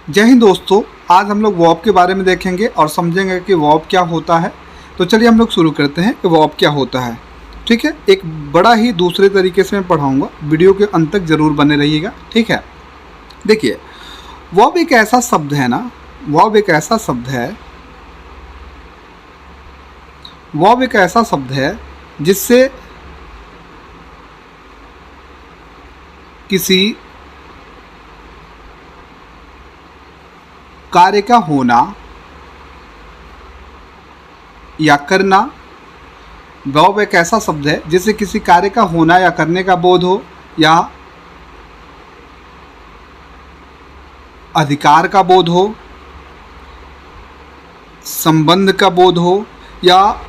जय हिंद दोस्तों। आज हम लोग वर्ब के बारे में देखेंगे और समझेंगे कि वर्ब क्या होता है। तो चलिए हम लोग शुरू करते हैं कि वर्ब क्या होता है। ठीक है, एक बड़ा ही दूसरे तरीके से मैं पढ़ाऊंगा, वीडियो के अंत तक ज़रूर बने रहिएगा। ठीक है, देखिए वर्ब एक ऐसा शब्द है ना, वर्ब एक ऐसा शब्द है जिससे किसी कार्य का होना या करना। वर्ब एक ऐसा शब्द है जिससे किसी कार्य का होना या करने का बोध हो, या अधिकार का बोध हो, संबंध का बोध हो, या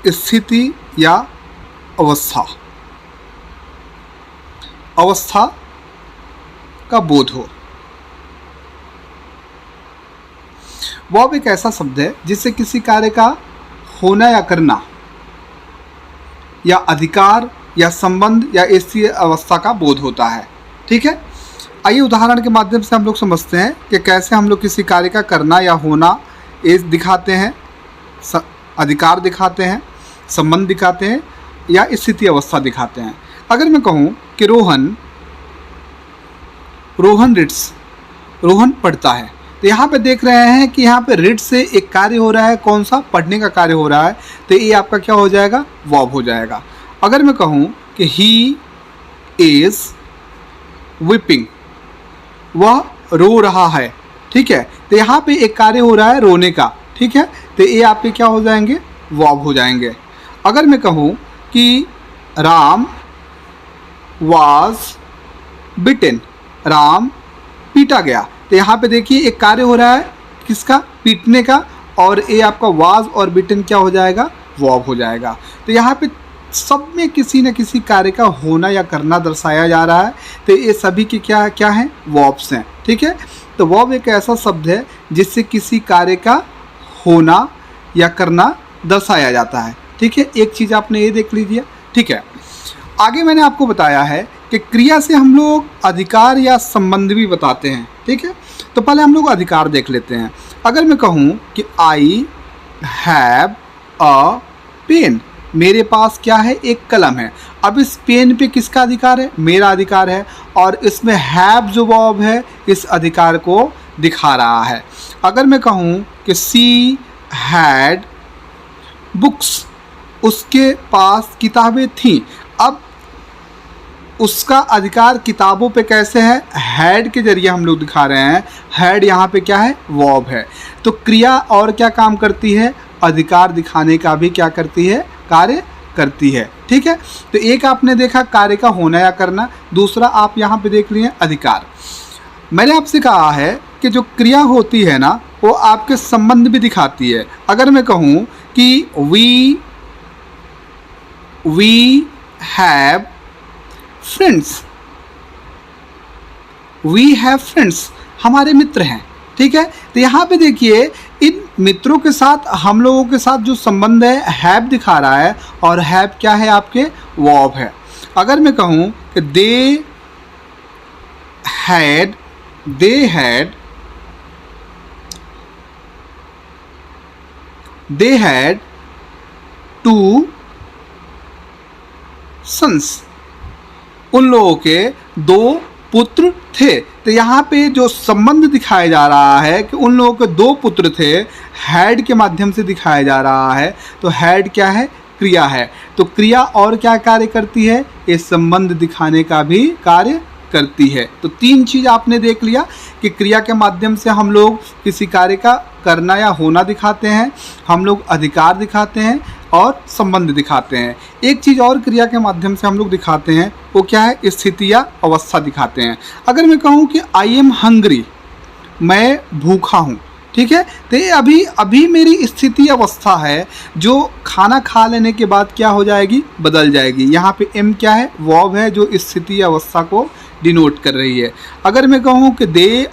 स्थिति या अवस्था का बोध हो। वर्ब एक ऐसा शब्द है जिससे किसी कार्य का होना या करना, या अधिकार या संबंध या ऐसी अवस्था का बोध होता है। ठीक है, आइए उदाहरण के माध्यम से हम लोग समझते हैं कि कैसे हम लोग किसी कार्य का करना या होना ये दिखाते हैं, अधिकार दिखाते हैं, संबंध दिखाते हैं, या स्थिति अवस्था दिखाते हैं। अगर मैं कहूँ कि रोहन पढ़ता है, तो यहाँ पे देख रहे हैं कि यहाँ पे रीड से एक कार्य हो रहा है, कौन सा, पढ़ने का कार्य हो रहा है, तो ये आपका क्या हो जाएगा, वर्ब हो जाएगा। अगर मैं कहूँ कि ही इज वीपिंग, वह रो रहा है, ठीक है, तो यहाँ पे एक कार्य हो रहा है रोने का, ठीक है, तो ये आपके क्या हो जाएंगे, वर्ब हो जाएंगे। अगर मैं कहूँ कि राम वाज बिटेन, राम पीटा गया, तो यहाँ पे देखिए एक कार्य हो रहा है किसका, पीटने का, और ये आपका वाज और बिटेन क्या हो जाएगा, वर्ब हो जाएगा। तो यहाँ पे सब में किसी न किसी कार्य का होना या करना दर्शाया जा रहा है, तो ये सभी के क्या क्या हैं, वर्ब्स हैं। ठीक है, तो वर्ब एक ऐसा शब्द है जिससे किसी कार्य का होना या करना दर्शाया जाता है। ठीक है, एक चीज़ आपने ये देख लीजिए। ठीक है, आगे मैंने आपको बताया है कि क्रिया से हम लोग अधिकार या संबंध भी बताते हैं। ठीक है, तो पहले हम लोग अधिकार देख लेते हैं। अगर मैं कहूँ कि आई हैव अ पेन, मेरे पास क्या है, एक कलम है। अब इस पेन पे किसका अधिकार है, मेरा अधिकार है, और इसमें हैव जो वर्ब है इस अधिकार को दिखा रहा है। अगर मैं कहूँ कि सी हैड बुक्स, उसके पास किताबें थीं, अब उसका अधिकार किताबों पे कैसे है, हैड के जरिए हम लोग दिखा रहे हैं। हैड यहाँ पे क्या है, वर्ब है। तो क्रिया और क्या काम करती है, अधिकार दिखाने का भी क्या करती है, कार्य करती है। ठीक है, तो एक आपने देखा कार्य का होना या करना, दूसरा आप यहाँ पे देख लिए अधिकार। मैंने आपसे कहा है कि जो क्रिया होती है ना वो आपके संबंध भी दिखाती है। अगर मैं कहूँ कि वी हैव फ्रेंड्स, हमारे मित्र हैं। ठीक है, तो यहाँ पे देखिए इन मित्रों के साथ हम लोगों के साथ जो संबंध है हैव दिखा रहा है, और हैव क्या है, आपके वर्ब है। अगर मैं कहूँ कि दे हैड 2 सन्स, उन लोगों के 2 पुत्र थे। तो यहाँ पे जो संबंध दिखाया जा रहा है कि उन लोगों के 2 पुत्र थे, हैड के माध्यम से दिखाया जा रहा है। तो हैड क्या है, क्रिया है। तो क्रिया और क्या कार्य करती है, ये संबंध दिखाने का भी कार्य करती है। तो 3 चीज़ आपने देख लिया कि क्रिया के माध्यम से हम लोग किसी कार्य का करना या होना दिखाते हैं, हम लोग अधिकार दिखाते हैं और संबंध दिखाते हैं। एक चीज़ और क्रिया के माध्यम से हम लोग दिखाते हैं, वो क्या है, स्थिति या अवस्था दिखाते हैं। अगर मैं कहूँ कि आई एम हंग्री, मैं भूखा हूँ, ठीक है, तो ये अभी मेरी स्थिति अवस्था है, जो खाना खा लेने के बाद क्या हो जाएगी, बदल जाएगी। यहाँ पे एम क्या है, वर्ब है जो स्थिति अवस्था को डिनोट कर रही है। अगर मैं कहूँ कि दे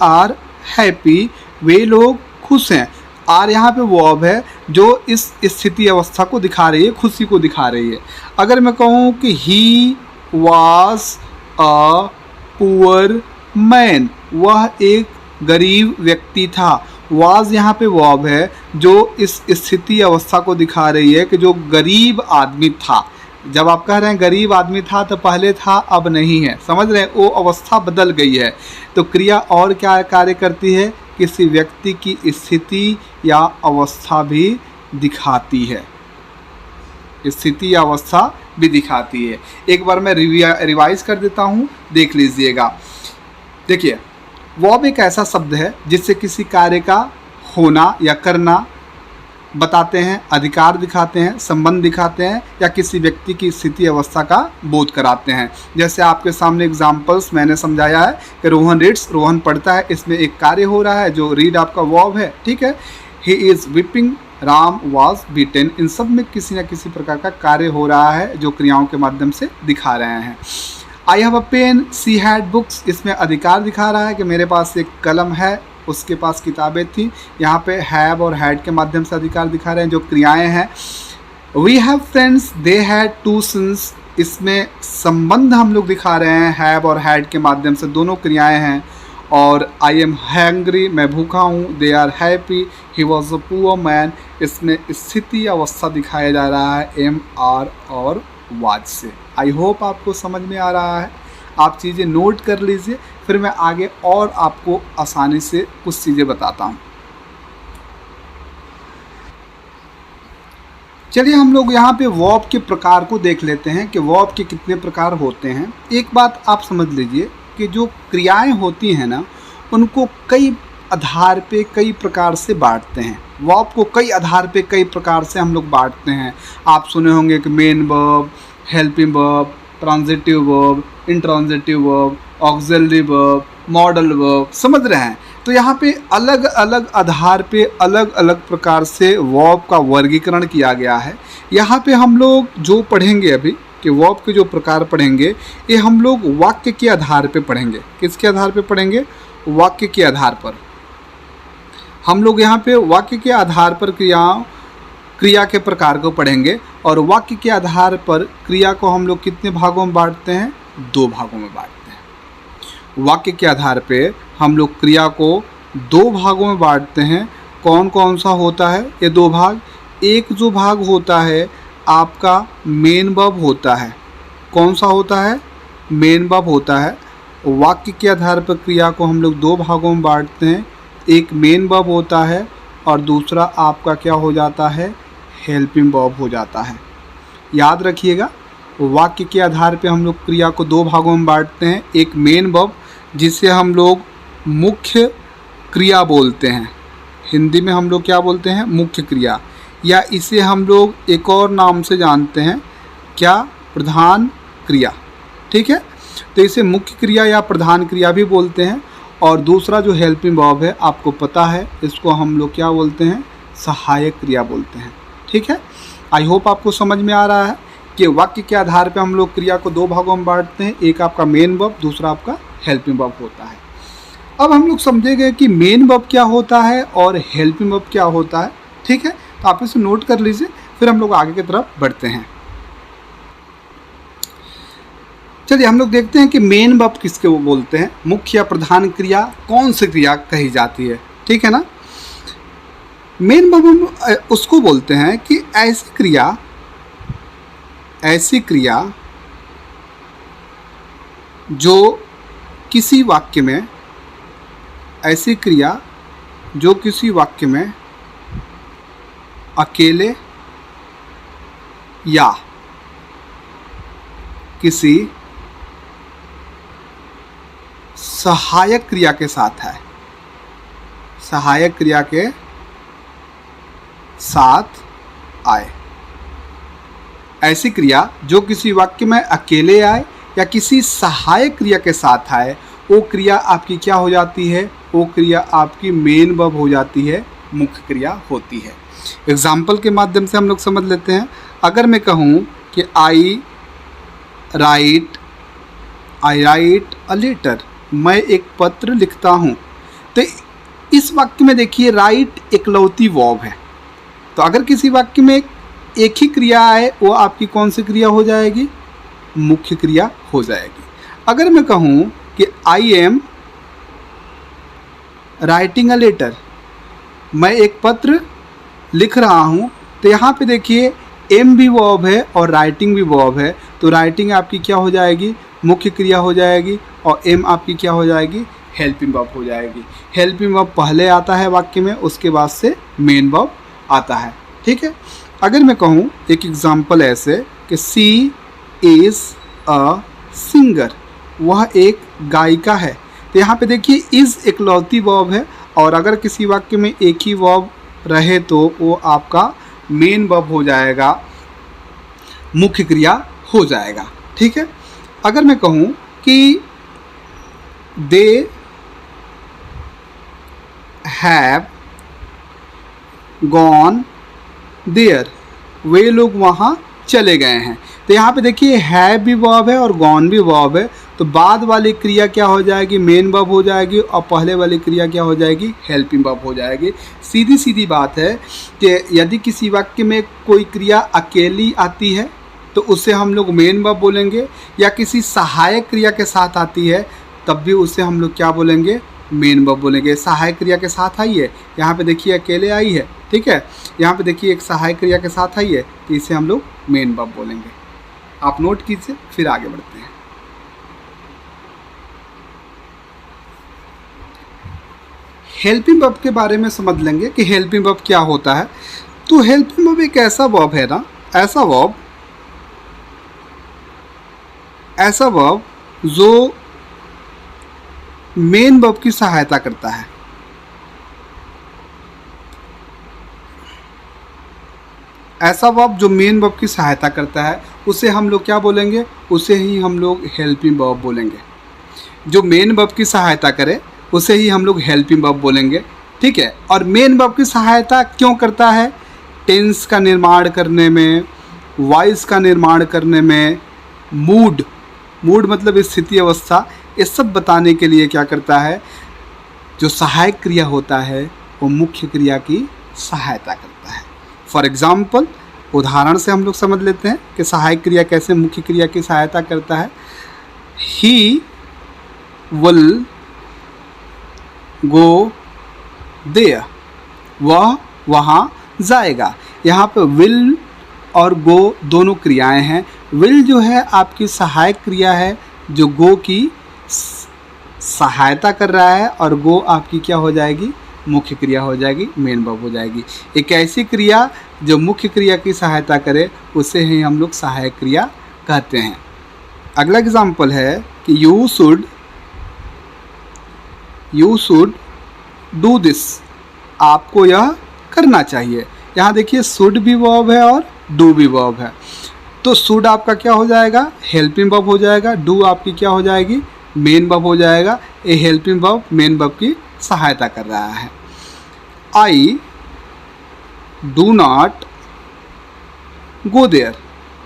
आर हैप्पी, वे लोग खुश हैं, आर यहाँ पे वर्ब है जो इस स्थिति अवस्था को दिखा रही है, खुशी को दिखा रही है। अगर मैं कहूँ कि he was a poor man, वह एक गरीब व्यक्ति था। वाज यहाँ पे वर्ब है जो इस स्थिति अवस्था को दिखा रही है कि जो गरीब आदमी था। जब आप कह रहे हैं गरीब आदमी था तो पहले था अब नहीं है, समझ रहे हैं, वो अवस्था बदल गई है। तो क्रिया और क्या कार्य करती है, किसी व्यक्ति की स्थिति या अवस्था भी दिखाती है, स्थिति या अवस्था भी दिखाती है। एक बार मैं रिवाइज कर देता हूँ, देख लीजिएगा। देखिए, वर्ब एक ऐसा शब्द है जिससे किसी कार्य का होना या करना बताते हैं, अधिकार दिखाते हैं, संबंध दिखाते हैं या किसी व्यक्ति की स्थिति अवस्था का बोध कराते हैं। जैसे आपके सामने एग्जांपल्स मैंने समझाया है कि रोहन रीड्स, रोहन पढ़ता है, इसमें एक कार्य हो रहा है जो रीड आपका वर्ब है, ठीक है। He is weeping, Ram was beaten, इन सब में किसी न किसी प्रकार का कार्य हो रहा है जो क्रियाओं के माध्यम से दिखा रहे हैं। I have a pen, she had books, इसमें अधिकार दिखा रहा है कि मेरे पास एक कलम है, उसके पास किताबें थी। यहाँ पे हैव और हैड के माध्यम से अधिकार दिखा रहे हैं जो क्रियाएं हैं। We have friends, they had two sons, इसमें संबंध हम लोग दिखा रहे हैं हैव और हैड के माध्यम से, दोनों क्रियाएं हैं। और आई एम हैंग्री, मैं भूखा हूँ। They are happy, he was a poor man, इसमें स्थिति अवस्था दिखाया जा रहा है एम आर और वाज से। आई होप आपको समझ में आ रहा है। आप चीज़ें नोट कर लीजिए, फिर मैं आगे और आपको आसानी से कुछ चीज़ें बताता हूँ। चलिए हम लोग यहाँ पे वर्ब के प्रकार को देख लेते हैं कि वर्ब के कितने प्रकार होते हैं। एक बात आप समझ लीजिए कि जो क्रियाएं होती हैं ना, उनको कई आधार पे कई प्रकार से बांटते हैं। वर्ब को कई आधार पे कई प्रकार से हम लोग बांटते हैं। आप सुने होंगे कि main verb, helping verb, transitive verb, intransitive verb, auxiliary verb, modal verb, समझ रहे हैं। तो यहाँ पे अलग अलग आधार पे अलग अलग प्रकार से वर्ब का वर्गीकरण किया गया है। यहाँ पे हम लोग जो पढ़ेंगे अभी कि वर्ब के जो प्रकार पढ़ेंगे, ये हम लोग वाक्य के आधार पे पढ़ेंगे। किसके आधार पे पढ़ेंगे? वाक्य के आधार पर। हम लोग यहाँ पे वाक्य के आधार पर क्रिया के प्रकार को पढ़ेंगे और वाक्य के आधार पर क्रिया को हम लोग कितने भागों में बांटते हैं? 2 भागों में बांटते हैं। वाक्य के आधार पे हम लोग क्रिया को 2 भागों में बांटते हैं। कौन कौन सा होता है ये 2 भाग? एक जो भाग होता है आपका मेन वर्ब होता है। कौन सा होता है? मेन वर्ब होता है। वाक्य के आधार पर क्रिया को हम लोग 2 भागों में बांटते हैं। एक मेन वर्ब होता है और दूसरा आपका क्या हो जाता है? हेल्पिंग वर्ब हो जाता है। याद रखिएगा, वाक्य के आधार पे हम लोग क्रिया को 2 भागों में बांटते हैं। एक मेन वर्ब जिसे हम लोग मुख्य क्रिया बोलते हैं, हिंदी में हम लोग क्या बोलते हैं? मुख्य क्रिया, या इसे हम लोग एक और नाम से जानते हैं, क्या? प्रधान क्रिया, ठीक है। तो इसे मुख्य क्रिया या प्रधान क्रिया भी बोलते हैं। और दूसरा जो हेल्पिंग वर्ब है, आपको पता है, इसको हम लोग क्या बोलते हैं? सहायक क्रिया बोलते हैं, ठीक है। आई होप आपको समझ में आ रहा है कि वाक्य के आधार पे हम लोग क्रिया को 2 भागों में बांटते हैं। एक आपका मेन वर्ब, दूसरा आपका हेल्पिंग वर्ब होता है। अब हम लोग समझेंगे कि मेन वर्ब क्या होता है और हेल्पिंग वर्ब क्या होता है, ठीक है। तो आप इसे नोट कर लीजिए, फिर हम लोग आगे की तरफ बढ़ते हैं। चलिए हम लोग देखते हैं कि मेन वर्ब किसके वो बोलते हैं, मुख्य या प्रधान क्रिया, कौन सी क्रिया कही जाती है, ठीक है ना। मेन वर्ब उसको बोलते हैं कि ऐसी क्रिया जो किसी वाक्य में, ऐसी क्रिया जो किसी वाक्य में अकेले या किसी सहायक क्रिया के साथ है, सहायक क्रिया के साथ आए। ऐसी क्रिया जो किसी वाक्य में अकेले आए या किसी सहायक क्रिया के साथ आए, वो क्रिया आपकी क्या हो जाती है? वो क्रिया आपकी मेन वर्ब हो जाती है, मुख्य क्रिया होती है। एग्जाम्पल के माध्यम से हम लोग समझ लेते हैं। अगर मैं कहूँ कि आई राइट अ लेटर, मैं एक पत्र लिखता हूँ, तो इस वाक्य में देखिए राइट एकलौती वर्ब है। तो अगर किसी वाक्य में एक ही क्रिया आए, वो आपकी कौन सी क्रिया हो जाएगी? मुख्य क्रिया हो जाएगी। अगर मैं कहूँ कि I am writing a letter, मैं एक पत्र लिख रहा हूँ। तो यहाँ पे देखिए एम भी वर्ब है और राइटिंग भी वर्ब है, तो राइटिंग आपकी क्या हो जाएगी, मुख्य क्रिया हो जाएगी, और एम आपकी क्या हो जाएगी, हेल्पिंग वर्ब हो जाएगी। हेल्पिंग वर्ब पहले आता है वाक्य में, उसके बाद से मेन वर्ब आता है। ठीक है। अगर मैं कहूँ एक एग्जाम्पल ऐसे कि सी इज़ अ सिंगर, वह एक गायिका है, तो यहाँ पे देखिए इज़ एक लौती वर्ब है, और अगर किसी वाक्य में एक ही वर्ब रहे तो वो आपका मेन वर्ब हो जाएगा, मुख्य क्रिया हो जाएगा। ठीक है। अगर मैं कहूँ कि दे हैव गॉन देयर, वे लोग वहाँ चले गए हैं, तो यहाँ पे देखिए हैव भी वर्ब है और गॉन भी वर्ब है, तो बाद वाली क्रिया क्या हो जाएगी, मेन वर्ब हो जाएगी, और पहले वाली क्रिया क्या हो जाएगी, हेल्पिंग वर्ब हो जाएगी। सीधी सीधी बात है कि यदि किसी वाक्य में कोई क्रिया अकेली आती है तो उसे हम लोग मेन वर्ब बोलेंगे, या किसी सहायक क्रिया के साथ आती है तब भी उसे हम लोग क्या बोलेंगे, मेन वर्ब बोलेंगे। सहायक क्रिया के साथ आई है, यहाँ पे देखिए अकेले आई है, ठीक है, यहाँ पे देखिए एक सहायक क्रिया के साथ आई है, तो इसे हम लोग मेन वर्ब बोलेंगे। आप नोट कीजिए, फिर आगे बढ़ते हैं। हेल्पिंग वर्ब के बारे में समझ लेंगे कि हेल्पिंग वर्ब क्या होता है। तो हेल्पिंग वर्ब एक ऐसा वर्ब है ना, ऐसा वर्ब जो मेन वर्ब की सहायता करता है। ऐसा वर्ब जो मेन वर्ब की सहायता करता है उसे हम लोग क्या बोलेंगे, उसे ही हम लोग हेल्पिंग वर्ब बोलेंगे। जो मेन वर्ब की सहायता करे उसे ही हम लोग हेल्पिंग वर्ब बोलेंगे। ठीक है। और मेन वर्ब की सहायता क्यों करता है, टेंस का निर्माण करने में, वॉइस का निर्माण करने में, मूड मतलब स्थिति अवस्था, ये सब बताने के लिए क्या करता है, जो सहायक क्रिया होता है वो मुख्य क्रिया की सहायता करता है। फॉर एग्जाम्पल उदाहरण से हम लोग समझ लेते हैं कि सहायक क्रिया कैसे मुख्य क्रिया की सहायता करता है। ही विल गो देयर, वह वहाँ जाएगा। यहाँ पे विल और गो दोनों क्रियाएं हैं। विल जो है आपकी सहायक क्रिया है जो गो की सहायता कर रहा है, और गो आपकी क्या हो जाएगी, मुख्य क्रिया हो जाएगी, मेन वर्ब हो जाएगी। एक ऐसी क्रिया जो मुख्य क्रिया की सहायता करे उसे ही हम लोग सहायक क्रिया कहते हैं। अगला एग्जाम्पल है कि यू शुड डू दिस, आपको यह करना चाहिए। यहाँ देखिए शुड भी वर्ब है और डू भी वर्ब है, तो शुड आपका क्या हो जाएगा, हेल्पिंग वर्ब हो जाएगा, डू आपकी क्या हो जाएगी, मेन वर्ब हो जाएगा। ये हेल्पिंग वर्ब मेन वर्ब की सहायता कर रहा है। I do not go there,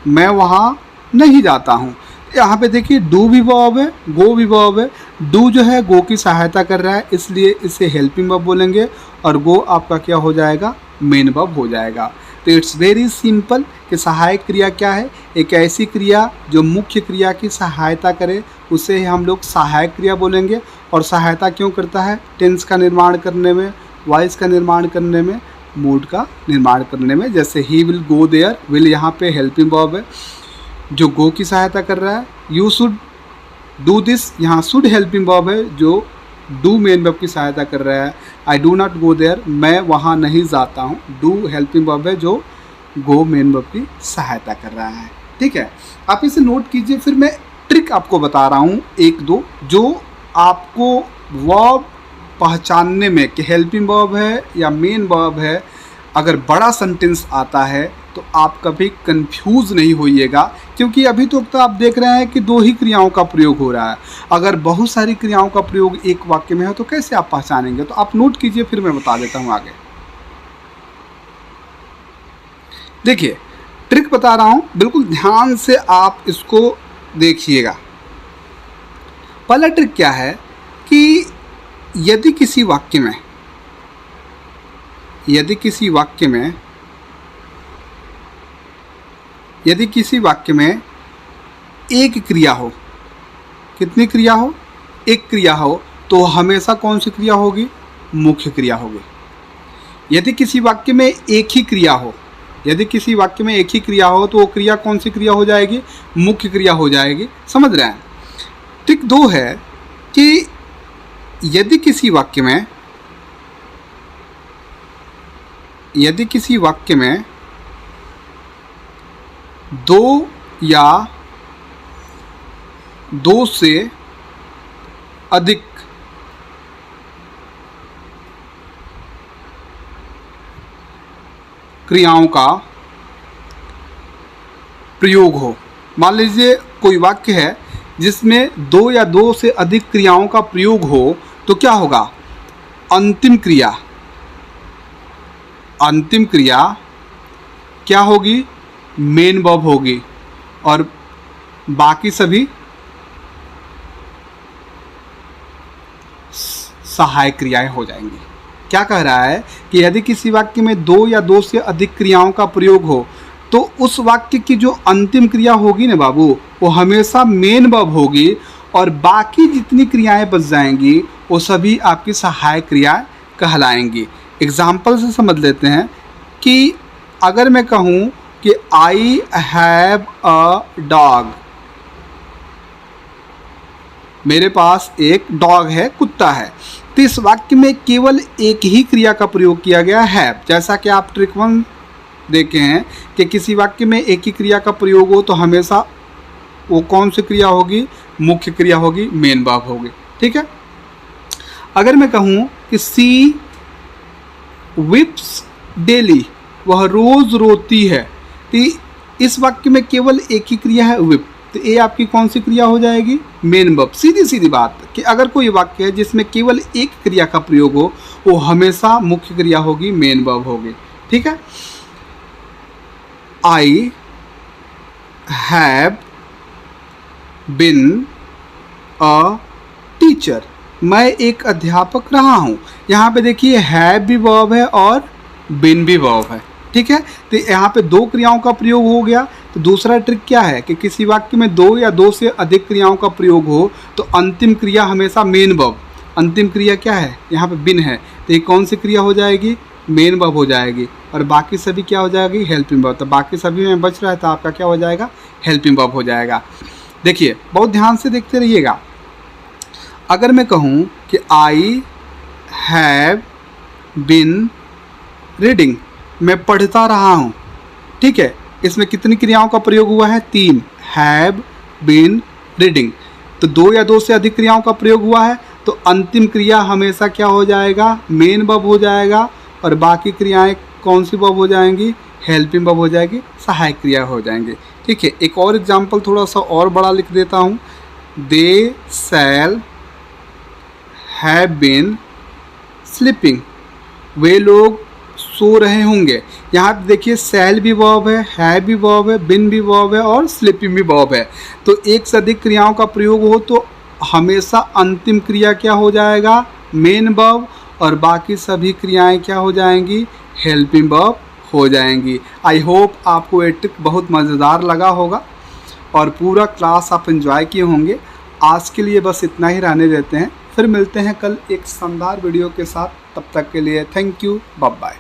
मैं वहाँ नहीं जाता हूँ। यहाँ पे देखिए डू भी वर्ब है, गो भी वर्ब है। डू जो है गो की सहायता कर रहा है, इसलिए इसे हेल्पिंग वर्ब बोलेंगे, और गो आपका क्या हो जाएगा, मेन वर्ब हो जाएगा। तो इट्स वेरी सिंपल कि सहायक क्रिया क्या है, एक ऐसी क्रिया जो मुख्य क्रिया की सहायता करे उसे हम लोग सहायक क्रिया बोलेंगे। और सहायता क्यों करता है, टेंस का निर्माण करने में, वॉइस का निर्माण करने में, मूड का निर्माण करने में। जैसे he will go there, will यहाँ पे हेल्पिंग वर्ब है जो गो की सहायता कर रहा है। यू शुड डू दिस, यहाँ शुड हेल्पिंग वर्ब है जो डू मेन वर्ब की सहायता कर रहा है। I do not go there, मैं वहाँ नहीं जाता हूँ, डू हेल्पिंग वर्ब है जो गो मेन वर्ब की सहायता कर रहा है। ठीक है, आप इसे नोट कीजिए। फिर मैं ट्रिक आपको बता रहा हूँ एक दो, जो आपको वर्ब पहचानने में कि हेल्पिंग वर्ब है या मेन वर्ब है, अगर बड़ा सेंटेंस आता है तो आप कभी कंफ्यूज नहीं होइएगा, क्योंकि अभी तो आप देख रहे हैं कि दो ही क्रियाओं का प्रयोग हो रहा है। अगर बहुत सारी क्रियाओं का प्रयोग एक वाक्य में है तो कैसे आप पहचानेंगे, तो आप नोट कीजिए, फिर मैं बता देता हूँ आगे। देखिए ट्रिक बता रहा हूँ, बिल्कुल ध्यान से आप इसको देखिएगा। पहला ट्रिक क्या है कि यदि किसी वाक्य में एक क्रिया हो, कितनी क्रिया हो, एक क्रिया हो तो हमेशा कौन सी क्रिया होगी? मुख्य क्रिया होगी। यदि किसी वाक्य में एक ही क्रिया हो, यदि किसी वाक्य में एक ही क्रिया हो तो वो क्रिया कौन सी क्रिया हो जाएगी? मुख्य क्रिया हो जाएगी। समझ रहे हैं? ट्रिक 2 है कि यदि किसी वाक्य में दो या दो से अधिक क्रियाओं का प्रयोग हो। मान लीजिए कोई वाक्य है जिसमें दो या दो से अधिक क्रियाओं का प्रयोग हो तो क्या होगा? अंतिम क्रिया क्या होगी? मेन वर्ब होगी और बाकी सभी सहायक क्रियाएं हो जाएंगी। क्या कह रहा है कि यदि किसी वाक्य में दो या दो से अधिक क्रियाओं का प्रयोग हो तो उस वाक्य की जो अंतिम क्रिया होगी ना बाबू, वो हमेशा मेन वर्ब होगी और बाकी जितनी क्रियाएं बच जाएंगी वो सभी आपकी सहायक क्रियाएं कहलाएंगी। एग्जाम्पल से समझ लेते हैं कि अगर मैं कहूँ कि आई हैव अ डॉग, मेरे पास एक डॉग है, कुत्ता है, तो इस वाक्य में केवल एक ही क्रिया का प्रयोग किया गया है। जैसा कि आप ट्रिक 1 देखे हैं कि किसी वाक्य में एक ही क्रिया का प्रयोग हो तो हमेशा वो कौन सी क्रिया होगी? मुख्य क्रिया होगी, मेन वर्ब होगी। ठीक है। अगर मैं कहूँ कि सी विप्स डेली, वह रोज रोती है, तो इस वाक्य में केवल एक ही क्रिया है विप, तो ये आपकी कौन सी क्रिया हो जाएगी? Main verb. सीधी बात कि अगर कोई वाक्य है जिसमें केवल एक क्रिया का प्रयोग हो वो हमेशा मुख्य क्रिया होगी, मेन वर्ब होगी। ठीक है। I have been a teacher, मैं एक अध्यापक रहा हूँ। यहाँ पे देखिए हैव भी वर्ब है और बिन भी वर्ब है। ठीक है। तो यहाँ पे दो क्रियाओं का प्रयोग हो गया। तो दूसरा ट्रिक क्या है कि किसी वाक्य में दो या दो से अधिक क्रियाओं का प्रयोग हो तो अंतिम क्रिया हमेशा मेन वर्ब, अंतिम क्रिया क्या है? यहाँ पे बिन है, तो ये कौन सी क्रिया हो जाएगी? मेन वर्ब हो जाएगी और बाकी सभी क्या हो जाएगी? Helping verb. तो बाकी सभी में बच रहा है तो आपका क्या हो जाएगा? हेल्पिंग वर्ब हो जाएगा। देखिए बहुत ध्यान से देखते रहिएगा। अगर मैं कहूँ कि आई हैव बिन रीडिंग, मैं पढ़ता रहा हूँ। ठीक है। इसमें कितनी क्रियाओं का प्रयोग हुआ है? 3, हैव बिन रीडिंग। तो दो या दो से अधिक क्रियाओं का प्रयोग हुआ है तो अंतिम क्रिया हमेशा क्या हो जाएगा? मेन वर्ब हो जाएगा और बाकी क्रियाएं कौन सी वर्ब हो जाएंगी? हेल्पिंग वर्ब हो जाएगी, सहायक क्रिया हो जाएंगी। ठीक है। एक और एग्जाम्पल थोड़ा सा और बड़ा लिख देता हूँ। दे शैल हैव बिन स्लीपिंग, वे लोग सो रहे होंगे। यहाँ पे देखिए शैल भी वर्ब है, हैव भी वर्ब है, बिन भी वर्ब है और स्लीपिंग भी वर्ब है। तो एक से अधिक क्रियाओं का प्रयोग हो तो हमेशा अंतिम क्रिया क्या हो जाएगा? मेन वर्ब और बाकी सभी क्रियाएं क्या हो जाएंगी? हेल्पिंग वर्ब हो जाएंगी। आई होप आपको ये ट्रिक बहुत मज़ेदार लगा होगा और पूरा क्लास आप एंजॉय किए होंगे। आज के लिए बस इतना ही रहने देते हैं, फिर मिलते हैं कल एक शानदार वीडियो के साथ। तब तक के लिए थैंक यू, बाय बाय।